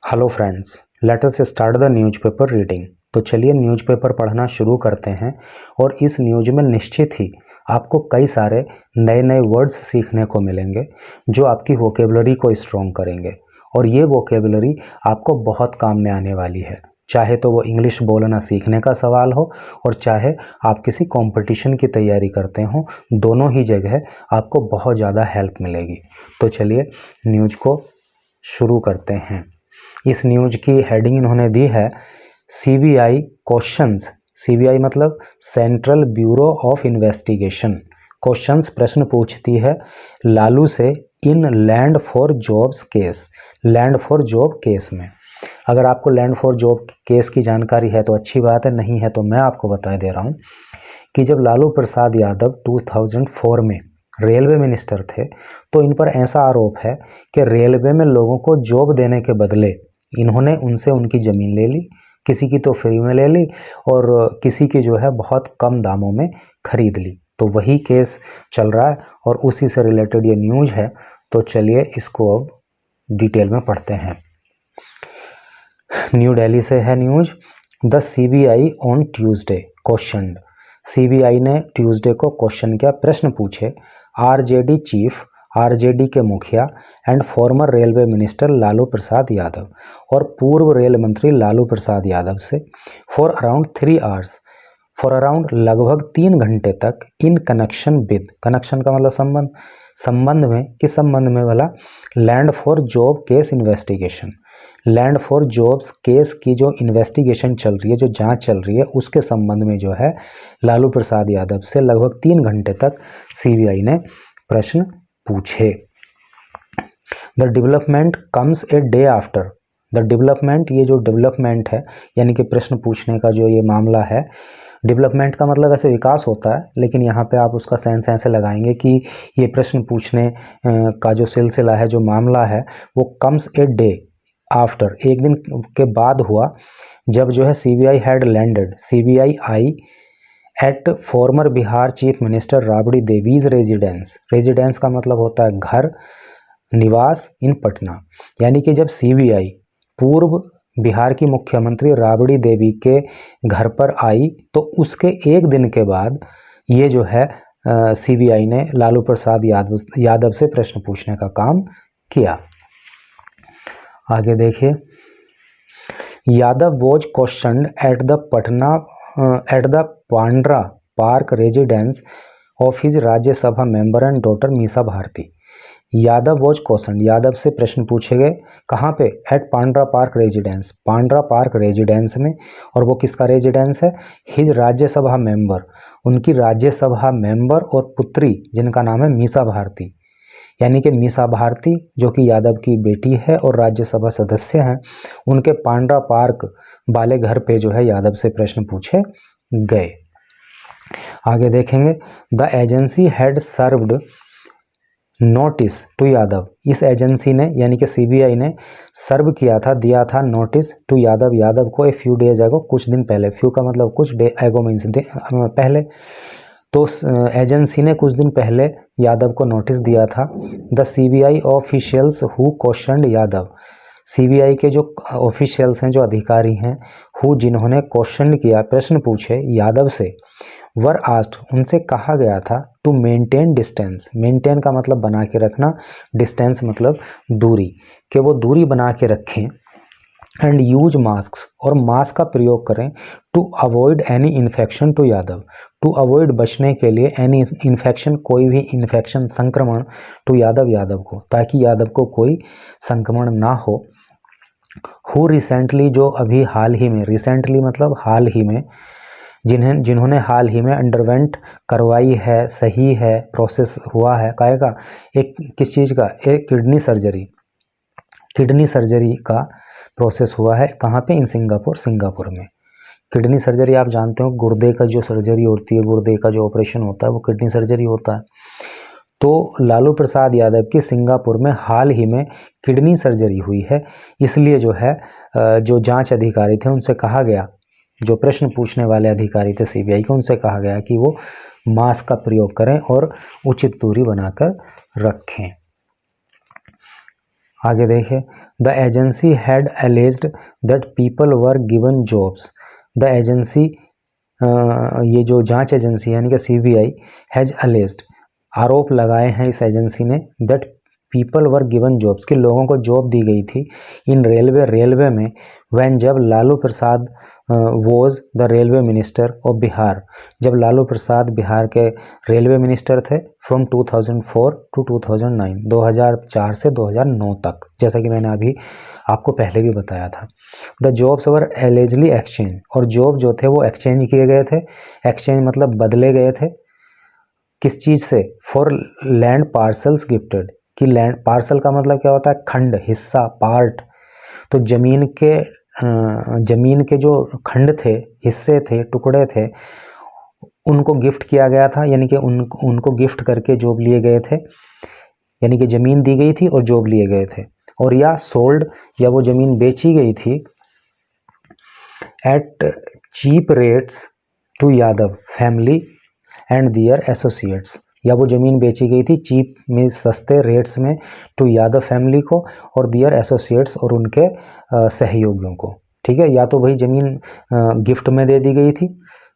Hello friends, let us start the newspaper reading. तो चलिए newspaper पढ़ना शुरू करते हैं। और इस न्यूज़ में निश्चित ही आपको कई सारे नए नए वर्ड्स सीखने को मिलेंगे जो आपकी वोकेबलरी को स्ट्रॉन्ग करेंगे। और ये वोकेबलरी आपको बहुत काम में आने वाली है, चाहे तो वो इंग्लिश बोलना सीखने का सवाल हो और चाहे आप किसी कंपटीशन की तैयारी करते हो, दोनों ही जगह आपको बहुत ज़्यादा हेल्प मिलेगी। तो चलिए न्यूज़ को शुरू करते हैं। इस न्यूज की हेडिंग इन्होंने दी है सीबीआई क्वेश्चंस। सीबीआई मतलब central bureau of investigation. Questions प्रश्न पूछती है लालू से इन land for jobs case. Land for job case में अगर आपको लैंड फॉर जॉब केस की जानकारी है तो अच्छी बात है, नहीं है तो मैं आपको बता दे रहा हूँ कि जब लालू प्रसाद यादव 2004 में रेलवे मिनिस्टर थे तो इन पर ऐसा आरोप है कि रेलवे में लोगों को जॉब देने के बदले इन्होंने उनसे उनकी ज़मीन ले ली, किसी की तो फ्री में ले ली और किसी की जो है बहुत कम दामों में खरीद ली। तो वही केस चल रहा है और उसी से रिलेटेड ये न्यूज़ है। तो चलिए इसको अब डिटेल में पढ़ते हैं। न्यू दिल्ली से है news. The CBI on Tuesday question. CBI ने ट्यूसडे को क्वेश्चन किया, प्रश्न पूछे आरजेडी चीफ, आरजेडी के मुखिया and former railway minister Lalu Prasad Yadav और पूर्व रेल मंत्री लालू प्रसाद यादव से for around 3 hours, for around लगभग 3 घंटे तक इन कनेक्शन विद, कनेक्शन का मतलब संबंध, संबंध में, किस संबंध में वाला, land for job case investigation. Land for jobs case की जो इन्वेस्टिगेशन चल रही है, जो जांच चल रही है, उसके संबंध में जो है लालू प्रसाद यादव से लगभग 3 घंटे तक सीबीआई ने प्रश्न पूछे। The development comes a day after. The development, ये जो डेवलपमेंट है यानी कि प्रश्न पूछने का जो ये मामला है, डेवलपमेंट का मतलब ऐसे विकास होता है, लेकिन यहाँ पे आप उसका सेंस ऐसे लगाएंगे कि ये प्रश्न पूछने का जो सिलसिला है, जो मामला है, वो कम्स ए डे आफ्टर, एक दिन के बाद हुआ जब जो है CBI had landed, CBI I at former Bihar chief minister Rabri Devi's residence. Residence का मतलब होता है घर, निवास इन पटना। यानी कि जब सीबीआई पूर्व बिहार की मुख्यमंत्री राबड़ी देवी के घर पर आई तो उसके एक दिन के बाद ये जो है सीबीआई ने लालू प्रसाद यादव से प्रश्न पूछने का काम किया। आगे देखिए, Yadav was questioned at the Patna at the Pandara park residence of his Rajya Sabha member and daughter Misa Bharti. Yadav was question, Yadav से प्रश्न पूछे गए, कहाँ पे, at Pandara park residence, Pandara park residence में। और वो किसका रेजिडेंस है, हिज राज्यसभा मेंबर, उनकी राज्यसभा मेंबर और पुत्री जिनका नाम है मीसा भारती। यानी कि मीसा भारती जो कि यादव की बेटी है और राज्यसभा सदस्य हैं, उनके पांड्रा पार्क वाले घर पे जो है यादव से प्रश्न पूछे गए। आगे देखेंगे, the agency had served notice to Yadav. इस एजेंसी ने यानी कि सीबीआई ने सर्व किया था, दिया था नोटिस टू यादव, यादव को ए फ्यू डेज एगो, कुछ दिन पहले, फ्यू का मतलब कुछ, डे एगो मीन्स पहले। तो एजेंसी ने कुछ दिन पहले यादव को नोटिस दिया था। The CBI officials who questioned Yadav, CBI के जो ऑफिशियल्स हैं, जो अधिकारी हैं, हु जिन्होंने क्वेश्चन किया, प्रश्न पूछे यादव से, वर आस्क्ड, उनसे कहा गया था, टू मेंटेन डिस्टेंस, मेंटेन का मतलब बना के रखना, डिस्टेंस मतलब दूरी, कि वो दूरी बना के रखें, एंड यूज मास्क, और मास्क का प्रयोग करें, to avoid any infection to Yadav, to avoid बचने के लिए, एनी इन्फेक्शन कोई भी इन्फेक्शन, संक्रमण, टू यादव यादव को, ताकि यादव को कोई संक्रमण ना हो। हु रिसेंटली, जो अभी हाल ही में, रिसेंटली मतलब हाल ही में, जिन्होंने हाल ही में अंडरवेंट करवाई है, सही है, प्रोसेस हुआ है, काहेगा, एक किस चीज़ का, एक किडनी सर्जरी, किडनी सर्जरी का प्रोसेस हुआ है, कहाँ पे, इन सिंगापुर, सिंगापुर में। किडनी सर्जरी आप जानते हो, गुर्दे का जो सर्जरी होती है, गुर्दे का जो ऑपरेशन होता है वो किडनी सर्जरी होता है। तो लालू प्रसाद यादव की सिंगापुर में हाल ही में किडनी सर्जरी हुई है, इसलिए जो है जो जांच अधिकारी थे उनसे कहा गया, जो प्रश्न पूछने वाले अधिकारी थे सीबीआई के, उनसे कहा गया कि वो मास्क का प्रयोग करें और उचित दूरी बनाकर रखें। आगे देखिए, the agency had alleged that people were given jobs. The agency, ये जो जांच एजेंसी यानी कि सीबीआई, हैज एलेज्ड, आरोप लगाए हैं इस एजेंसी ने, that people were given jobs, कि लोगों को जॉब दी गई थी इन रेलवे में, व्हेन, जब Lalu Prasad was the railway minister of Bihar, जब लालू प्रसाद बिहार के रेलवे मिनिस्टर थे, फ्रॉम 2004 टू 2009, 2004 से 2009 तक, जैसा कि मैंने अभी आपको पहले भी बताया था। द जॉब्स वर एलेजली एक्सचेंज, और जॉब जो थे वो एक्सचेंज किए गए थे। एक्सचेंज मतलब बदले गए थे, किस चीज़ से? फॉर लैंड पार्सल्स गिफ्टेड, कि लैंड पार्सल का मतलब क्या होता है? खंड, हिस्सा, पार्ट। तो जमीन के जो खंड थे, हिस्से थे, टुकड़े थे, उनको गिफ्ट किया गया था, यानी कि उनको गिफ्ट करके जॉब लिए गए थे, यानी कि ज़मीन दी गई थी और जॉब लिए गए थे। और या सोल्ड, या वो ज़मीन बेची गई थी at cheap rates to Yadav family and their associates, या वो ज़मीन बेची गई थी चीप में, सस्ते रेट्स में, टू यादव फैमिली को और दियर एसोसिएट्स, और उनके सहयोगियों को। ठीक है, या तो वही ज़मीन गिफ्ट में दे दी गई थी,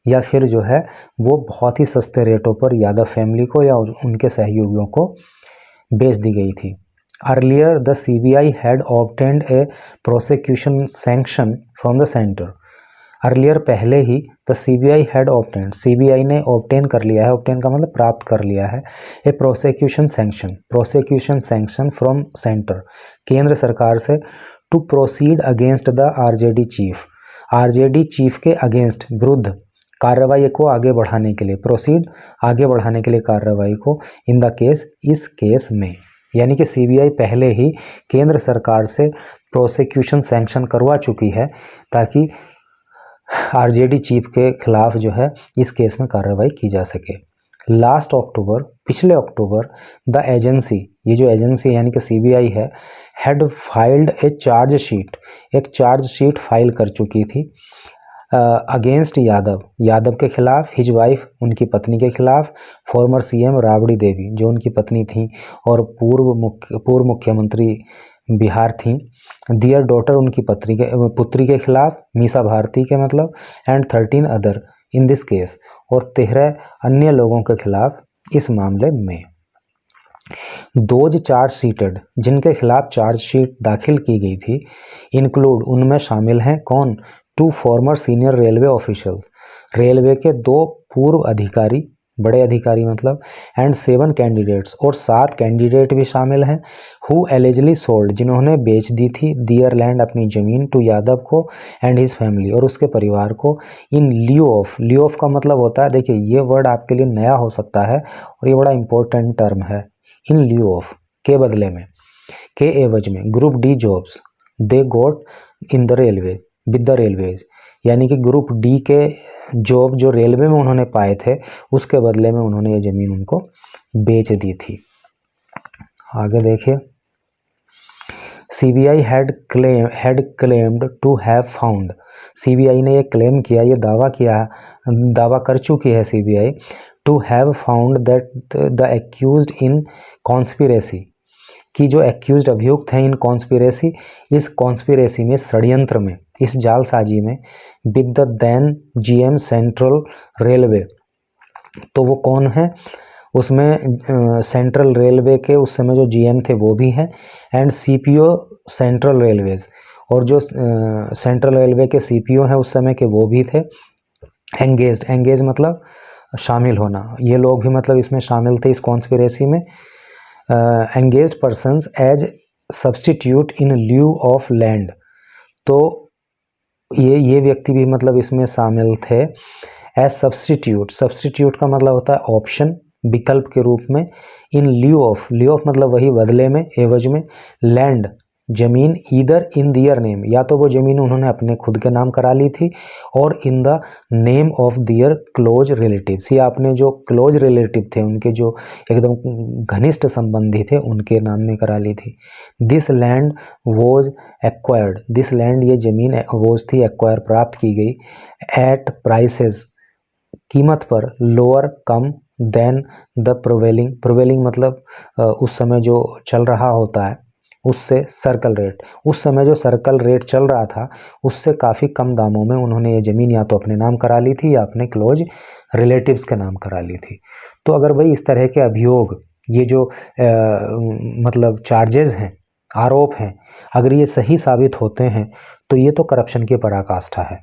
या फिर जो है वो बहुत ही सस्ते रेटों पर यादव फैमिली को या उनके सहयोगियों को बेच दी गई थी। Earlier the CBI had obtained a prosecution sanction from the centre. Earlier, पहले ही, the CBI had obtained, CBI ने ऑब्टेन कर लिया है, ऑब्टेन का मतलब प्राप्त कर लिया है, a prosecution sanction from centre, केंद्र सरकार से, to proceed against the RJD chief, RJD chief के अगेंस्ट, विरुद्ध, कार्रवाई को आगे बढ़ाने के लिए, प्रोसीड, आगे बढ़ाने के लिए कार्रवाई को, इन द केस, इस केस में। यानी कि सीबीआई पहले ही केंद्र सरकार से प्रोसिक्यूशन सैंक्शन करवा चुकी है, ताकि आरजेडी चीफ के खिलाफ जो है इस केस में कार्रवाई की जा सके। लास्ट अक्टूबर, पिछले अक्टूबर, द एजेंसी, ये जो एजेंसी यानी कि सीबीआई है, हैड फाइल्ड ए चार्जशीट, एक चार्जशीट फाइल कर चुकी थी अगेंस्ट यादव के खिलाफ, हिज वाइफ, उनकी पत्नी के खिलाफ, फॉर्मर सीएम राबड़ी देवी, जो उनकी पत्नी थी और पूर्व मुख्यमंत्री बिहार थी, दियर डॉटर, उनकी पुत्री के खिलाफ, मीसा भारती के मतलब, and 13 other in this case, और 13 अन्य लोगों के खिलाफ इस मामले में। दोज चार्जशीटेड, जिनके खिलाफ चार्जशीट दाखिल की गई थी, इंक्लूड, उनमें शामिल हैं कौन? 2 farmer senior railway officials, railway के 2 पूर्व अधिकारी, बड़े अधिकारी मतलब, एंड 7 कैंडिडेट्स, और 7 कैंडिडेट भी शामिल हैं, हु एलिजली सोल्ड, जिन्होंने बेच दी थी, दियर लैंड, अपनी ज़मीन, टू यादव को एंड हिज फैमिली, और उसके परिवार को, इन लियो ऑफ का मतलब होता है, देखिए ये वर्ड आपके लिए नया हो सकता है और ये बड़ा इंपॉर्टेंट टर्म है, इन लियो ऑफ, के बदले में, के एवज में, group D jobs they got in the railway with the railways, यानी कि ग्रुप डी के जॉब जो रेलवे में उन्होंने पाए थे, उसके बदले में उन्होंने ये ज़मीन उनको बेच दी थी। आगे देखिए, CBI had claimed to have found, CBI ने ये क्लेम किया, ये दावा कर चुकी है CBI, to have found that the accused in conspiracy, कि जो एक्यूज्ड, अभियुक्त हैं, इन कॉन्स्पिरेसी, इस कॉन्स्पिरेसी में, षड्यंत्र में, इस जालसाजी में, with the then GM central railway, तो वो कौन है उसमें? सेंट्रल रेलवे के उस समय जो जीएम थे वो भी हैं, एंड सीपीओ सेंट्रल रेलवेज, और जो सेंट्रल रेलवे के सीपीओ हैं उस समय के वो भी थे। एंगेज मतलब शामिल होना, ये लोग भी मतलब इसमें शामिल थे, इस कॉन्स्पिरेसी में। Engaged persons as substitute in lieu of land, तो ये व्यक्ति भी मतलब इसमें शामिल थे एज सब्सटीट्यूट का मतलब होता है ऑप्शन, विकल्प के रूप में, इन ल्यू ऑफ मतलब वही बदले में, एवज में, लैंड, जमीन, ईदर इन दियर नेम, या तो वो जमीन उन्होंने अपने खुद के नाम करा ली थी, और in the name of their close relatives, या अपने जो क्लोज रिलेटिव थे, उनके जो एकदम घनिष्ठ संबंधी थे, उनके नाम में करा ली थी। This land was acquired, this land, ये जमीन वॉज थी, एक्वायर, प्राप्त की गई, एट प्राइसेस, कीमत पर, लोअर, कम, देन द प्रोवेलिंग मतलब उस समय जो चल रहा होता है, उससे सर्कल रेट, उस समय जो सर्कल रेट चल रहा था उससे काफ़ी कम दामों में उन्होंने ये ज़मीन या तो अपने नाम करा ली थी या अपने क्लोज रिलेटिव्स के नाम करा ली थी। तो अगर भाई इस तरह के अभियोग, ये जो मतलब चार्जेस हैं, आरोप हैं, अगर ये सही साबित होते हैं तो ये तो करप्शन की पराकाष्ठा है।